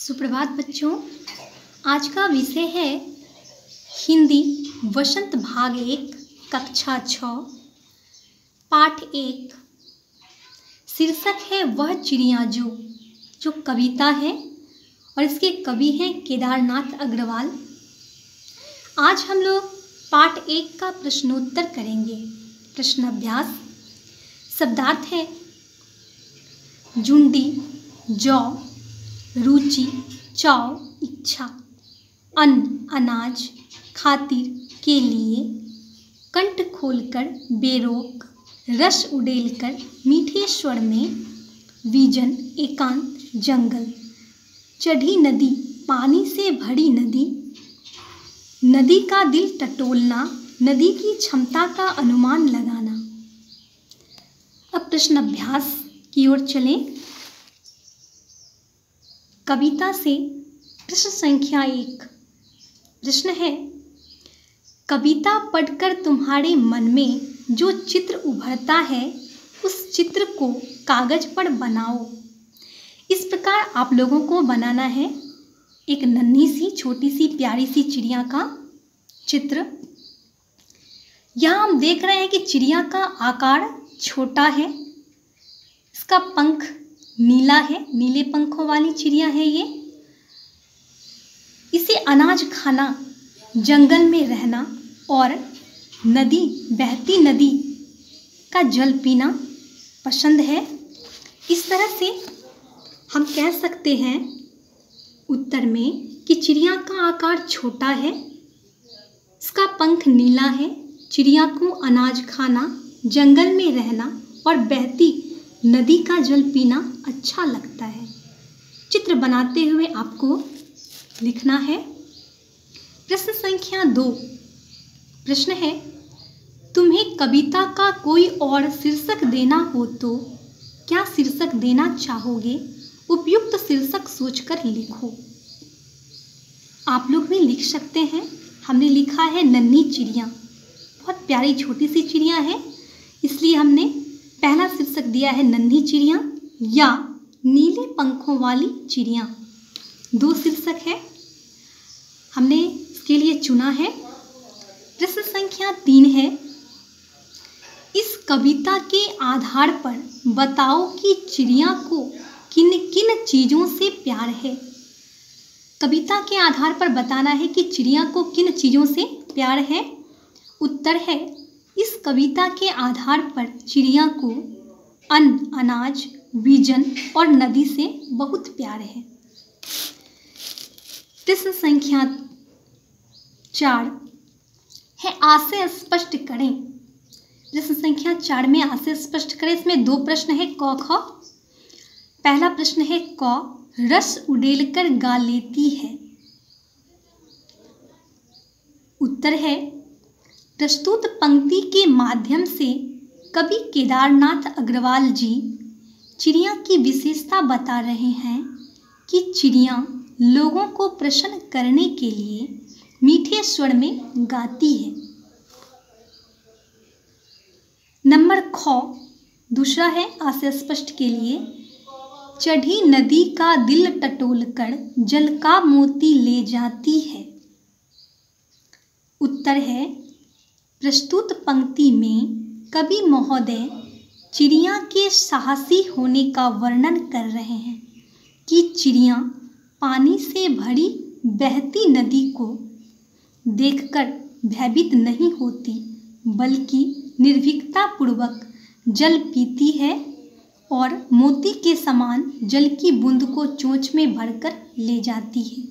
सुप्रभात बच्चों। आज का विषय है हिंदी वसंत भाग 1 कक्षा 6 पाठ 1। शीर्षक है वह चिड़िया जो कविता है और इसके कवि हैं केदारनाथ अग्रवाल। आज हम लोग पाठ 1 का प्रश्नोत्तर करेंगे। प्रश्न अभ्यास। शब्दार्थ है झुंडी, जौ, रुचि, चाव, इच्छा, अन्न, अनाज, खातिर, के लिए, कंठ खोलकर, बेरोक, रस उड़ेलकर, मीठे स्वर में, विजन, एकांत, जंगल, चढ़ी नदी, पानी से भरी नदी, नदी का दिल टटोलना, नदी की क्षमता का अनुमान लगाना। अब प्रश्न अभ्यास की ओर चलें। कविता से प्रश्न संख्या 1। प्रश्न है, कविता पढ़कर तुम्हारे मन में जो चित्र उभरता है उस चित्र को कागज पर बनाओ। इस प्रकार आप लोगों को बनाना है एक नन्ही सी छोटी सी प्यारी सी चिड़िया का चित्र। यहाँ हम देख रहे हैं कि चिड़िया का आकार छोटा है, इसका पंख नीला है, नीले पंखों वाली चिड़िया है ये। इसे अनाज खाना, जंगल में रहना और नदी, बहती नदी का जल पीना पसंद है। इस तरह से हम कह सकते हैं उत्तर में कि चिड़िया का आकार छोटा है, इसका पंख नीला है, चिड़िया को अनाज खाना, जंगल में रहना और बहती नदी का जल पीना अच्छा लगता है। चित्र बनाते हुए आपको लिखना है। प्रश्न संख्या 2। प्रश्न है, तुम्हें कविता का कोई और शीर्षक देना हो तो क्या शीर्षक देना चाहोगे? उपयुक्त शीर्षक सोचकर लिखो। आप लोग भी लिख सकते हैं। हमने लिखा है नन्ही चिड़िया, बहुत प्यारी छोटी सी चिड़िया है, इसलिए हमने पहला शीर्षक दिया है नन्ही चिड़िया या नीले पंखों वाली चिड़िया। 2 शीर्षक है हमने इसके लिए चुना है। प्रश्न संख्या 3 है, इस कविता के आधार पर बताओ कि चिड़िया को किन किन चीज़ों से प्यार है। कविता के आधार पर बताना है कि चिड़िया को किन चीज़ों से प्यार है। उत्तर है, इस कविता के आधार पर चिड़िया को अन्न, अनाज, विजन और नदी से बहुत प्यार है। प्रश्न संख्या 4 है, आशय स्पष्ट करें। प्रश्न संख्या 4 में आशय स्पष्ट करें। इसमें 2 प्रश्न है क ख। पहला प्रश्न है क, रस उड़ेलकर गा लेती है। उत्तर है, प्रस्तुत पंक्ति के माध्यम से कवि केदारनाथ अग्रवाल जी चिड़िया की विशेषता बता रहे हैं कि चिड़िया लोगों को प्रसन्न करने के लिए मीठे स्वर में गाती है। नंबर ख, दूसरा है आशय स्पष्ट के लिए, चढ़ी नदी का दिल टटोलकर जल का मोती ले जाती है। उत्तर है, प्रस्तुत पंक्ति में कवि महोदय चिड़िया के साहसी होने का वर्णन कर रहे हैं कि चिड़िया पानी से भरी बहती नदी को देखकर भयभीत नहीं होती, बल्कि निर्भीकतापूर्वक जल पीती है और मोती के समान जल की बूंद को चोंच में भरकर ले जाती है।